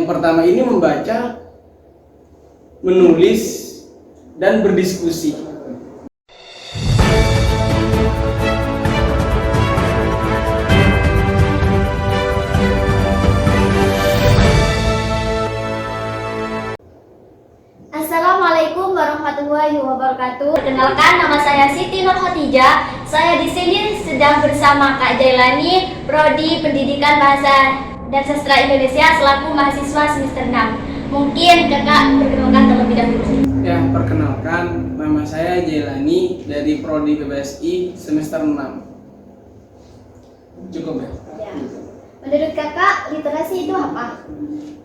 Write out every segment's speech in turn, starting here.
pertama ini membaca, menulis, dan berdiskusi. Assalamualaikum warahmatullahi wabarakatuh. Perkenalkan, nama saya Siti Nur Khotijah. Saya di sini sedang bersama Kak Jailani, Prodi Pendidikan Bahasa dan Sastra Indonesia selaku mahasiswa semester 6. Mungkin Kakak perkenalkan terlebih dahulu. Ya, perkenalkan, nama saya Jailani dari Prodi PBSI semester 6. Cukup ya? Ya. Menurut Kakak, literasi itu apa?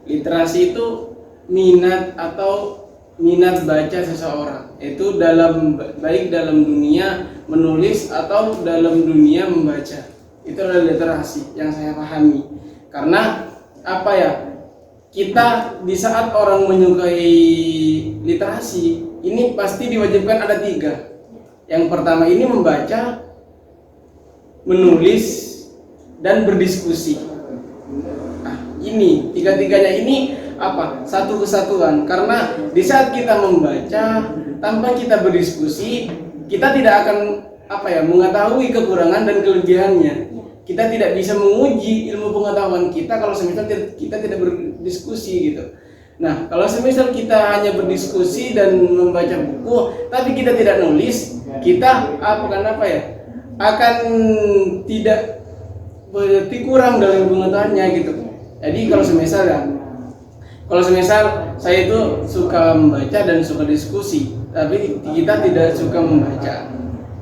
Literasi itu minat baca seseorang, itu baik dalam dunia menulis atau dalam dunia membaca. Itu adalah literasi yang saya pahami. Karena kita di saat orang menyukai literasi ini pasti diwajibkan ada 3. Yang pertama ini membaca, menulis, dan berdiskusi. Ini tiga-tiganya ini satu kesatuan, karena di saat kita membaca tanpa kita berdiskusi, kita tidak akan mengetahui kekurangan dan kelebihannya. Kita tidak bisa menguji ilmu pengetahuan kita kalau semisal kita tidak berdiskusi gitu. Nah, kalau semisal kita hanya berdiskusi dan membaca buku tapi kita tidak nulis, kita akan tidak berarti kurang dalam pengetahuannya gitu. Jadi kalau semisal saya itu suka membaca dan suka diskusi, tapi kita tidak suka membaca.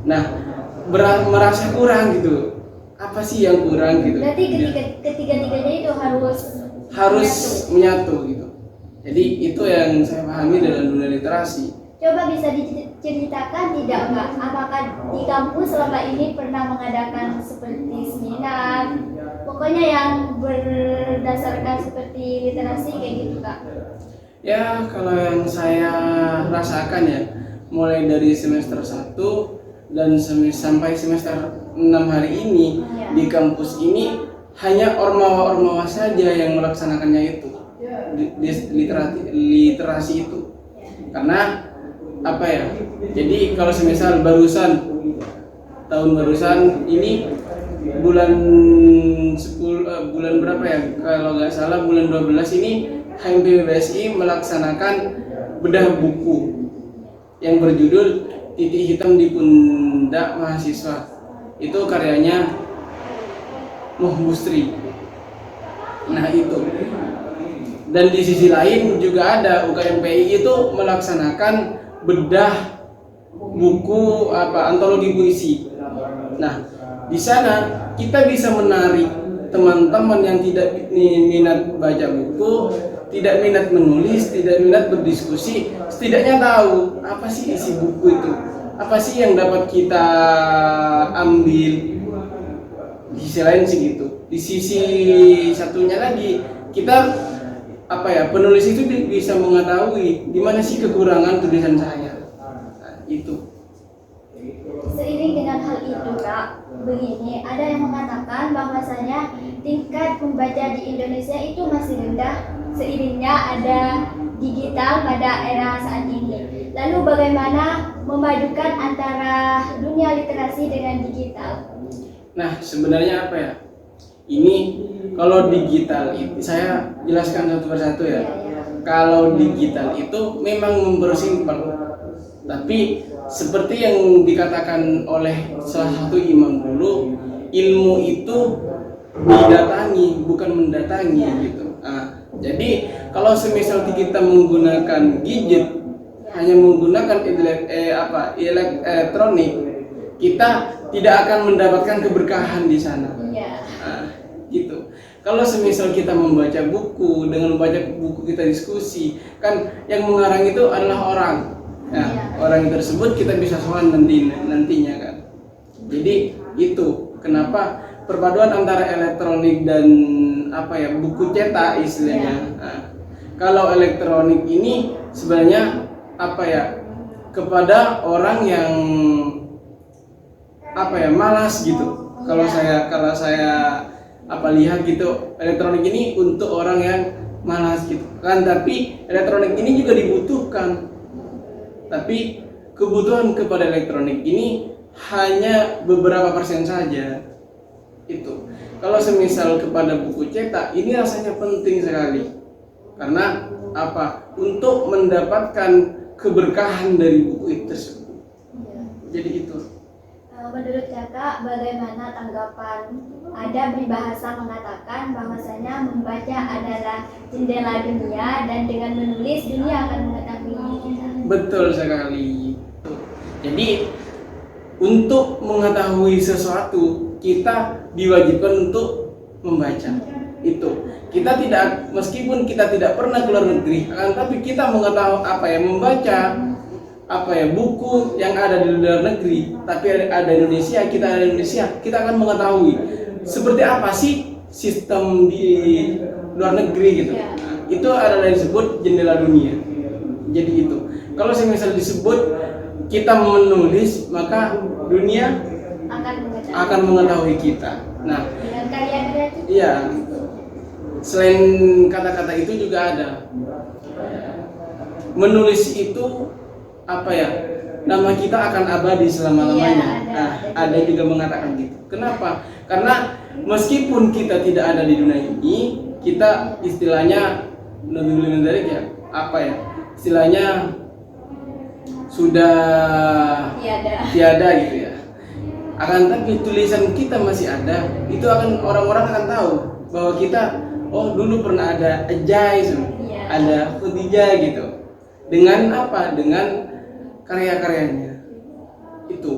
Nah, merasa kurang gitu. Apa sih yang kurang gitu? Berarti ketiga-tiganya itu harus menyatu gitu. Jadi itu yang saya pahami dalam dunia literasi. Coba bisa diceritakan tidak Kak? Apakah di kampus selama ini pernah mengadakan seperti seminar? Pokoknya yang berdasarkan seperti literasi kayak gitu Kak? Ya, kalau yang saya rasakan ya, mulai dari semester 1 dan sampai semester 6 hari ini di kampus ini hanya ormawa-ormawa saja yang melaksanakannya itu, literasi itu. Karena jadi kalau semisal tahun barusan ini bulan berapa ya, kalau nggak salah bulan 12 ini HMPBSI melaksanakan bedah buku yang berjudul Titik Hitam di Pundak Mahasiswa. Itu karyanya Muh Busri. Nah itu. Dan di sisi lain juga ada UKMPI itu melaksanakan bedah buku antologi puisi. Nah, di sana kita bisa menarik teman-teman yang tidak minat baca buku, tidak minat menulis, tidak minat berdiskusi, setidaknya tahu apa sih isi buku itu, apa sih yang dapat kita ambil. Di sisi lain sih gitu. Di sisi satunya lagi kita penulis itu bisa mengetahui di mana sih kekurangan tulisan saya. Nah, itu. Seiring dengan hal itu Kak, begini, ada yang mengatakan bahwasanya tingkat membaca di Indonesia itu masih rendah seiringnya ada digital pada era saat ini. Lalu bagaimana memadukan antara dunia literasi dengan digital? Nah, sebenarnya ini kalau digital itu saya jelaskan satu persatu ya. Kalau digital itu memang mempersimpel, tapi seperti yang dikatakan oleh salah satu imam dulu, ilmu itu didatangi bukan mendatangi gitu. Jadi kalau semisal kita menggunakan gadget, hanya menggunakan elektronik, kita tidak akan mendapatkan keberkahan di sana. Gitu. Kalau semisal kita membaca buku, dengan membaca buku kita diskusi, kan yang mengarang itu adalah orang. Orang tersebut kita bisa soal nantinya kan. Jadi itu kenapa perpaduan antara elektronik dan buku cetak istilahnya. Kalau elektronik ini sebenarnya kepada orang yang malas gitu. Kalau saya lihat gitu, elektronik ini untuk orang yang malas gitu kan. Tapi elektronik ini juga dibutuhkan, tapi kebutuhan kepada elektronik ini hanya beberapa persen saja. Itu kalau semisal kepada buku cetak ini rasanya penting sekali, karena apa, untuk mendapatkan keberkahan dari buku itu tersebut. Jadi itu. Menurut kakak, bagaimana tanggapan ada peribahasa mengatakan bahwasanya membaca adalah jendela dunia dan dengan menulis dunia akan mengetahui kita? Betul sekali. Jadi untuk mengetahui sesuatu kita diwajibkan untuk membaca. Itu kita tidak, meskipun kita tidak pernah keluar negeri, akan tapi kita mengetahui membaca buku yang ada di luar negeri, tapi ada Indonesia, kita ada Indonesia, kita akan mengetahui seperti apa sih sistem di luar negeri gitu. Itu adalah disebut jendela dunia. Jadi itu. Kalau semisal disebut kita menulis, maka dunia akan mengetahui kita. Nah, dengan karya-karya itu. Iya. Selain kata-kata itu juga ada. Menulis itu nama kita akan abadi selama-lamanya. Iya, ada juga mengatakan gitu. Kenapa? Karena meskipun kita tidak ada di dunia ini, kita istilahnya istilahnya sudah tiada gitu ya. Akan tapi tulisan kita masih ada, itu akan orang-orang akan tahu bahwa kita dulu pernah ada Ajay, ada Khadijah gitu. Dengan dengan karya-karyanya itu.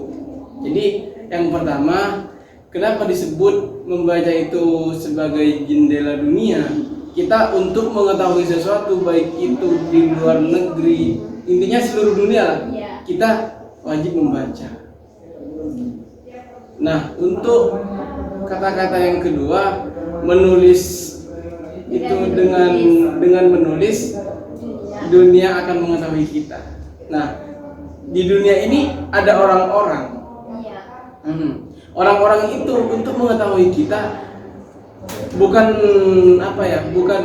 Jadi yang pertama, kenapa disebut membaca itu sebagai jendela dunia? Kita untuk mengetahui sesuatu, baik itu di luar negeri, intinya seluruh dunia lah, kita wajib membaca. Nah, untuk kata-kata yang kedua, menulis itu dengan menulis dunia akan mengetahui kita. Nah, di dunia ini ada orang-orang. Orang-orang itu untuk mengetahui kita bukan bukan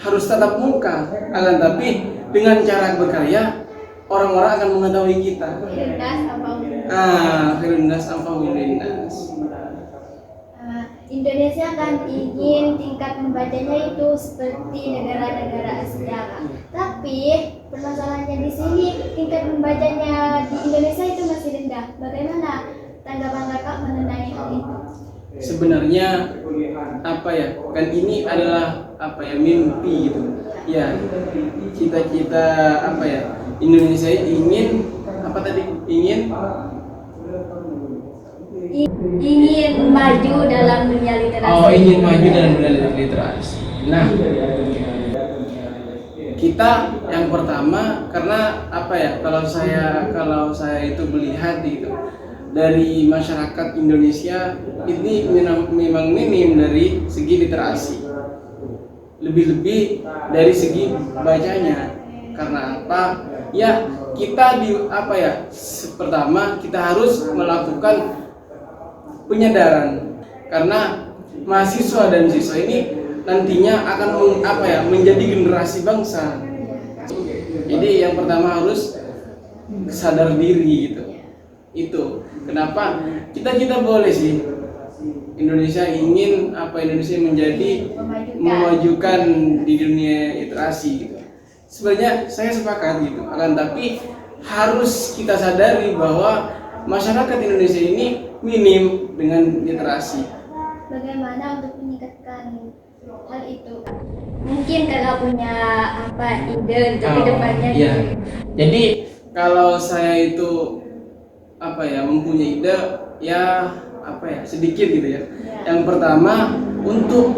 harus tatap muka, akan tapi dengan cara berkarya orang-orang akan mengetahui kita. Khairun nas anfa'uhum linnas. Indonesia kan ingin tingkat membacanya itu seperti negara-negara Asia. Tapi permasalahannya di sini tingkat membacanya di Indonesia itu masih rendah. Bagaimana tanggapan kakak mengenai hal itu? Sebenarnya kan ini adalah mimpi gitu. Ya, cita-cita Indonesia ingin ingin maju dalam dunia literasi. Ingin maju dalam dunia literasi. Nah, kita yang pertama, karena kalau saya itu melihat gitu, dari masyarakat Indonesia ini memang minim dari segi literasi, lebih-lebih dari segi bacanya. Karena apa? Ya, kita pertama kita harus melakukan penyadaran, karena mahasiswa dan siswa ini nantinya akan menjadi generasi bangsa. Jadi yang pertama harus sadar diri gitu. Itu kenapa kita boleh sih Indonesia ingin Indonesia menjadi memajukan di dunia literasi gitu. Sebenarnya saya sepakat gitu, akan tapi harus kita sadari bahwa masyarakat Indonesia ini minim dengan literasi. Bagaimana untuk meningkatkan hal itu? Mungkin kalau punya ide untuk kedepannya. Iya. Jadi kalau saya itu mempunyai ide sedikit gitu ya. Yang pertama, untuk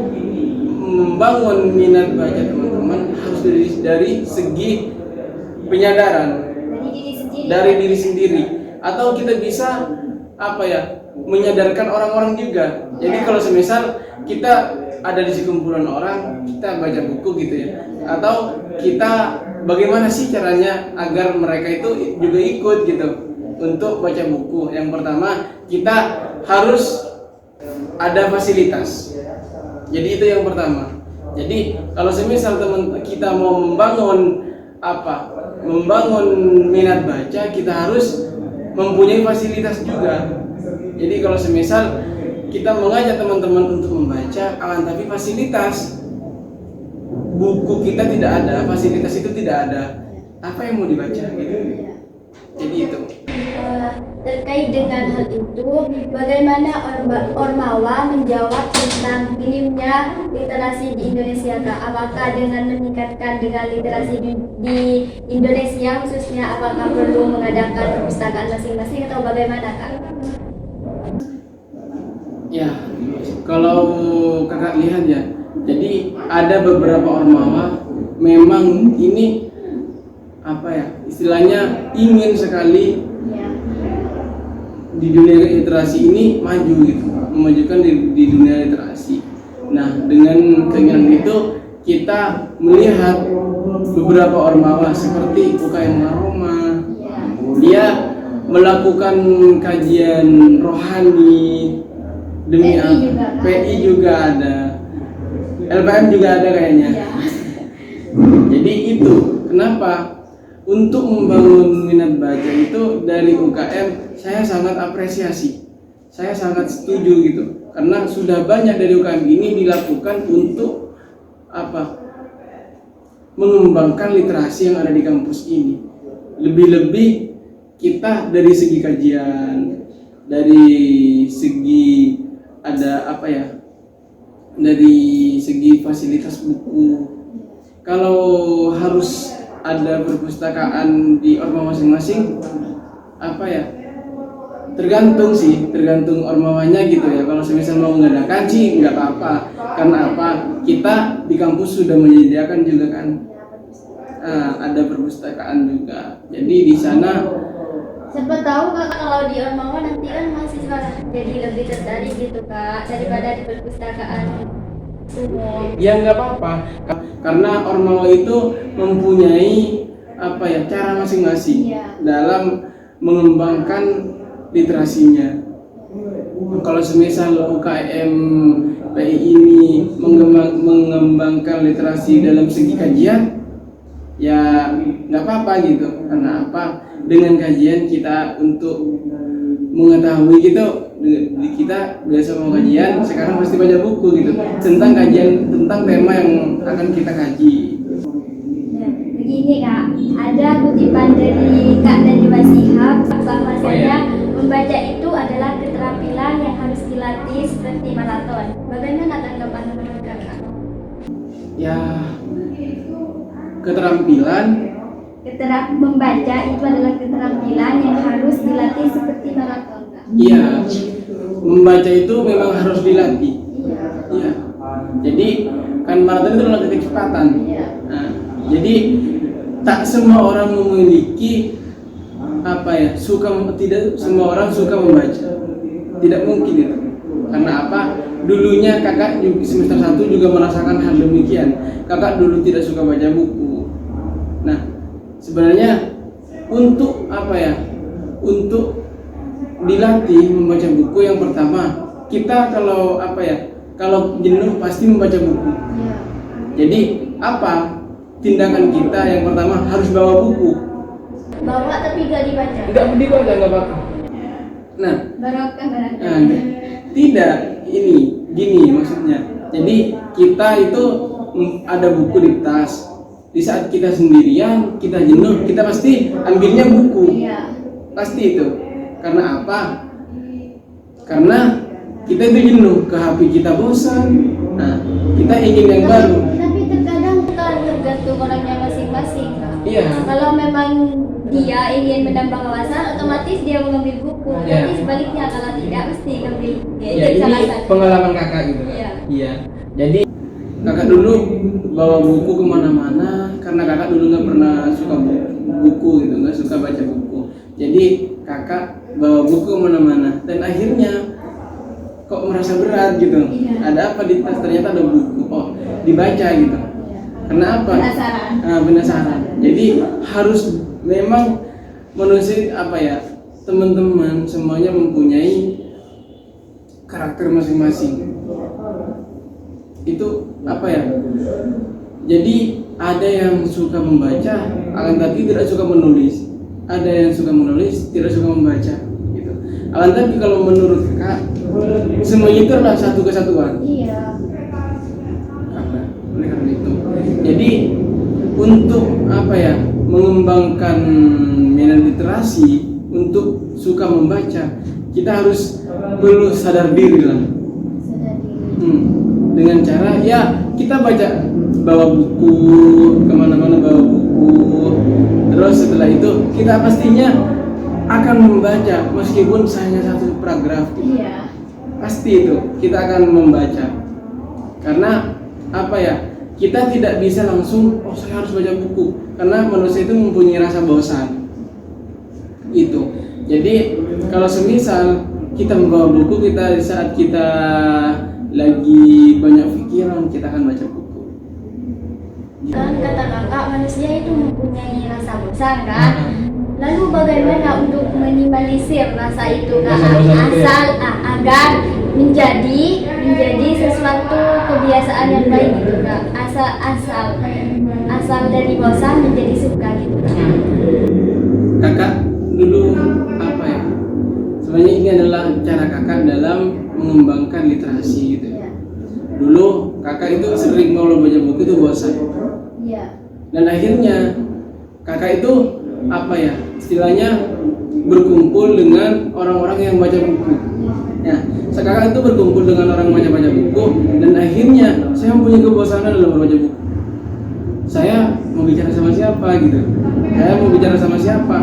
membangun minat baca teman-teman harus dari segi penyadaran dari diri sendiri, atau kita bisa menyadarkan orang-orang juga. Jadi kalau semisal kita ada di sekumpulan orang, kita baca buku gitu ya, atau kita bagaimana sih caranya agar mereka itu juga ikut gitu untuk baca buku. Yang pertama, kita harus ada fasilitas. Jadi itu yang pertama. Jadi kalau semisal teman kita mau membangun minat baca, kita harus mempunyai fasilitas juga. Jadi kalau semisal kita mengajak teman-teman untuk membaca, akan tapi fasilitas buku kita tidak ada, fasilitas itu tidak ada, apa yang mau dibaca gitu. Jadi itu. Terkait dengan hal itu, bagaimana Ormawa menjawab tentang minimnya literasi di Indonesia, Kak? Apakah dengan meningkatkan dengan literasi di Indonesia khususnya, apakah perlu mengadakan perpustakaan masing-masing atau bagaimana, Kak? Ya, kalau kakak lihat ya, jadi ada beberapa Ormawa memang ini istilahnya ingin sekali di dunia literasi ini maju gitu, memajukan di dunia literasi. Nah, dengan keinginan itu kita melihat beberapa Ormawa seperti UKM Aroma, dia melakukan kajian rohani demi PI juga ada, LPM juga ada kayaknya. Jadi itu kenapa untuk membangun minat baca itu dari UKM saya sangat apresiasi, saya sangat setuju gitu, karena sudah banyak dari UKM ini dilakukan untuk mengembangkan literasi yang ada di kampus ini. Lebih-lebih kita dari segi kajian, dari segi dari segi fasilitas buku. Kalau harus ada perpustakaan di Ormawa masing-masing, tergantung Ormawanya gitu ya. Kalau semisal mau mengadakan sih nggak apa-apa, karena kita di kampus sudah menyediakan juga kan, ada perpustakaan juga. Jadi di sana siapa tahu, Kak, kalau di Ormawa nanti kan mahasiswa jadi lebih tertarik gitu, Kak, daripada di perpustakaan umum. Ya nggak apa-apa, karena Ormawa itu mempunyai cara masing-masing dalam mengembangkan literasinya. Kalau semisal UKM PI ini mengembangkan literasi dalam segi kajian, ya nggak apa-apa gitu. Karena dengan kajian kita untuk mengetahui gitu, kita biasa mau kajian, sekarang pasti baca buku gitu tentang tema yang akan kita kaji. Begini, Kak, ada kutipan dari Kak Najwa Shihab bahwasanya membaca itu adalah keterampilan yang harus dilatih seperti maraton. Bagaimana tanggapan menurut Kakak? Ya, keterampilan membaca itu adalah keterampilan yang harus dilatih seperti maraton, Kak. Iya, membaca itu memang harus dilatih. Iya. Jadi kan maraton itu adalah kecepatan. Nah, jadi tak semua orang memiliki tidak semua orang suka membaca. Tidak mungkin itu. Karena dulunya kakak semester 1 juga merasakan hal demikian. Kakak dulu tidak suka baca buku. Nah, sebenarnya untuk untuk dilatih membaca buku, yang pertama kita kalau jenuh pasti membaca buku. Jadi tindakan kita yang pertama harus bawa buku. Bawa tapi gak dibaca. Tidak dibaca, nggak apa-apa. Nah, tidak, ini gini maksudnya. Jadi kita itu ada buku di tas. Di saat kita sendirian, kita jenuh, kita pasti ambilnya buku. Pasti itu. Karena Karena kita itu jenuh, ke HP kita bosan. Nah, kita ingin yang baru. Tapi terkadang tergantung orangnya masing-masing, Kak. Iya. Kalau memang dia ingin menambah wawasan, otomatis dia mengambil buku. Tapi sebaliknya kalau tidak, mesti ambil. Ini pengalaman kakak gitu. Iya. Jadi kakak dulu bawa buku kemana-mana, karena kakak dulu nggak pernah suka buku gitu, nggak suka baca buku. Jadi kakak bawa buku kemana-mana, dan akhirnya kok merasa berat gitu. Ada apa di tas? Ternyata ada buku. Dibaca gitu. Kenapa? Penasaran. Jadi harus memang manusia teman-teman semuanya mempunyai karakter masing-masing. itu apa ya? Jadi ada yang suka membaca, akan tapi tidak suka menulis. Ada yang suka menulis, tidak suka membaca. Gitu. Akan tapi kalau menurut kakak, semuanya itu adalah satu kesatuan. Iya. Oleh karena itu, jadi untuk apa ya? Mengembangkan minat literasi untuk suka membaca, kita harus perlu sadar diri lah. Sadar diri. Dengan cara ya kita bawa buku kemana-mana, bawa buku, terus setelah itu kita pastinya akan membaca meskipun hanya satu paragraf. Iya. Pasti itu kita akan membaca karena apa ya, kita tidak bisa langsung saya harus baca buku karena manusia itu mempunyai rasa bosan itu. Jadi kalau semisal kita membawa buku, kita saat kita lagi banyak pikiran, kita akan baca buku. Kan kata kakak, manusia itu mempunyai rasa bosan kan? Lalu bagaimana untuk minimalisir rasa itu kak? Rasa bosan itu ya? Agar menjadi sesuatu kebiasaan yang baik gitu kak. Asal dari bosan menjadi suka gitu kak. Kakak dulu apa ya? Sebenarnya ini adalah cara kakak dalam mengembangkan literasi gitu. Iya. Dulu kakak itu sering kalau baca buku itu bosan. Iya. Dan akhirnya kakak itu apa ya? Istilahnya berkumpul dengan orang-orang yang baca buku. Ya, sekarang itu berkumpul dengan orang baca buku dan akhirnya saya mempunyai kebosanan dalam membaca buku. Saya mau bicara sama siapa gitu? Saya mau bicara sama siapa?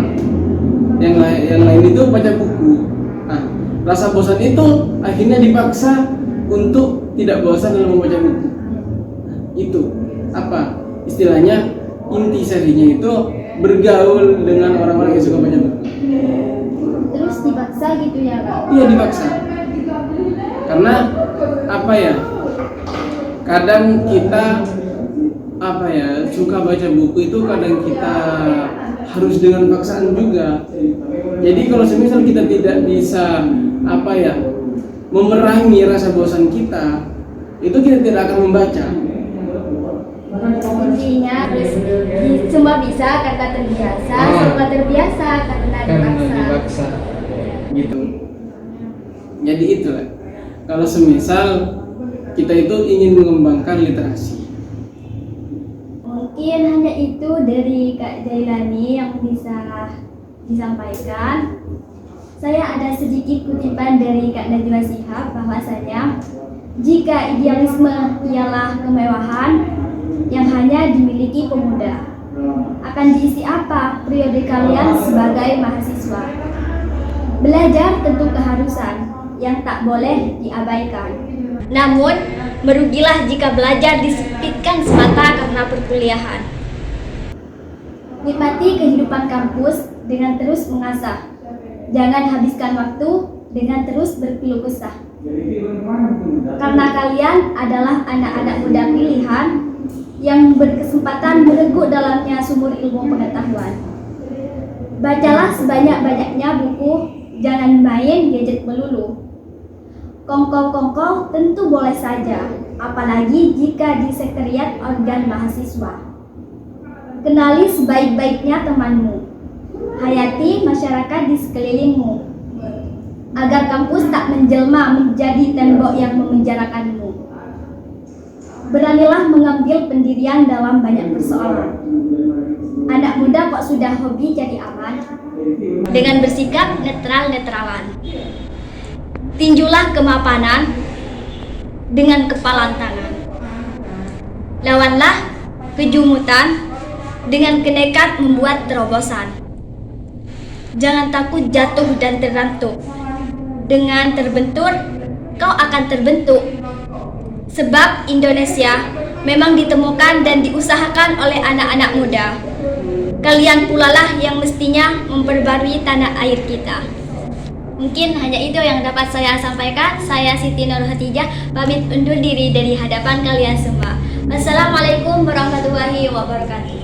Yang lain itu baca buku. Nah, rasa bosan itu akhirnya dipaksa untuk tidak bosan dalam membaca buku. Itu apa? Istilahnya inti sarinya itu bergaul dengan orang-orang yang suka baca buku. Terus dipaksa gitu ya kak? Iya, dipaksa. Karena apa ya? Kadang kita apa ya, suka baca buku itu kadang kita harus dengan paksaan juga. Jadi kalau semisal kita tidak bisa apa ya, memerangi rasa bosan kita, itu kita tidak akan membaca. Intinya semua bisa karena terbiasa, semua terbiasa karena dipaksa. Gitu. Jadi itulah. Kalau semisal kita itu ingin mengembangkan literasi. Mungkin hanya itu dari Kak Jailani yang bisa disampaikan. Saya ada sedikit kutipan dari Kak Najwa Shihab bahwasanya jika idealisme ialah kemewahan yang hanya dimiliki pemuda, akan diisi apa periode kalian sebagai mahasiswa? Belajar tentu keharusan yang tak boleh diabaikan. Namun, merugilah jika belajar disempitkan semata karena perkuliahan. Nikmati kehidupan kampus dengan terus mengasah. Jangan habiskan waktu dengan terus berkeluh kesah. Karena kalian adalah anak-anak muda pilihan yang berkesempatan mereguk dalamnya sumur ilmu pengetahuan. Bacalah sebanyak-banyaknya buku, jangan main gadget melulu. Kongkol-kongkol tentu boleh saja, apalagi jika di sekretariat organ mahasiswa. Kenali sebaik-baiknya temanmu. Hayati masyarakat di sekelilingmu, agar kampus tak menjelma menjadi tembok yang memenjarakanmu. Beranilah mengambil pendirian dalam banyak persoalan. Anak muda kok sudah hobi jadi aman, dengan bersikap netral-netralan. Tinjulah kemapanan dengan kepalan tangan. Lawanlah kejumutan dengan kenekat membuat terobosan. Jangan takut jatuh dan terrantuk. Dengan terbentur, kau akan terbentuk. Sebab Indonesia memang ditemukan dan diusahakan oleh anak-anak muda. Kalian pula lah yang mestinya memperbarui tanah air kita. Mungkin hanya itu yang dapat saya sampaikan. Saya Siti Nur Hatijah, pamit undur diri dari hadapan kalian semua. Wassalamualaikum warahmatullahi wabarakatuh.